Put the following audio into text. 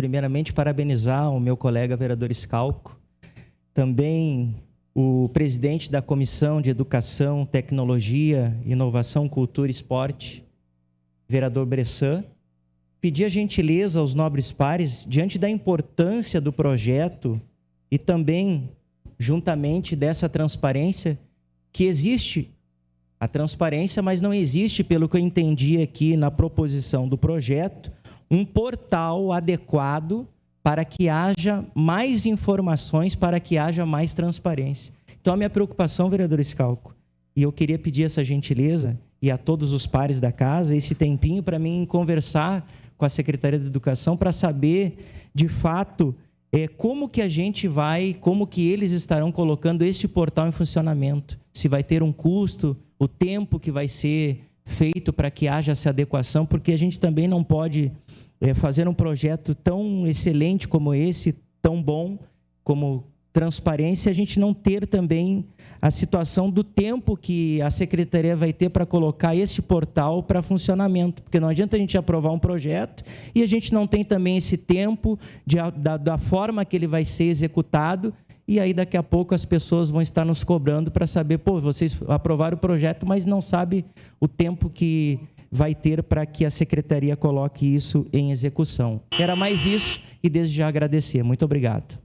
Primeiramente, parabenizar o meu colega vereador Scalco, também o presidente da Comissão de Educação, Tecnologia, Inovação, Cultura e Esporte, vereador Bressan. Pedir a gentileza aos nobres pares, diante da importância do projeto e também, juntamente dessa transparência, que existe a transparência, mas não existe, pelo que eu entendi aqui na proposição do projeto, um portal adequado para que haja mais informações, para que haja mais transparência. Então, a minha preocupação, vereador Scalco, e eu queria pedir essa gentileza, e a todos os pares da casa, esse tempinho para mim conversar com a Secretaria de Educação para saber, de fato, como que a gente vai, como que eles estarão colocando este portal em funcionamento. Se vai ter um custo, o tempo que vai ser feito para que haja essa adequação, porque a gente também não pode fazer um projeto tão excelente como esse, tão bom como transparência, a gente não ter também a situação do tempo que a Secretaria vai ter para colocar este portal para funcionamento, porque não adianta a gente aprovar um projeto e a gente não tem também esse tempo da forma que ele vai ser executado, e aí daqui a pouco as pessoas vão estar nos cobrando para saber, pô, vocês aprovaram o projeto, mas não sabe o tempo que vai ter para que a Secretaria coloque isso em execução. Era mais isso, e desde já agradecer. Muito obrigado.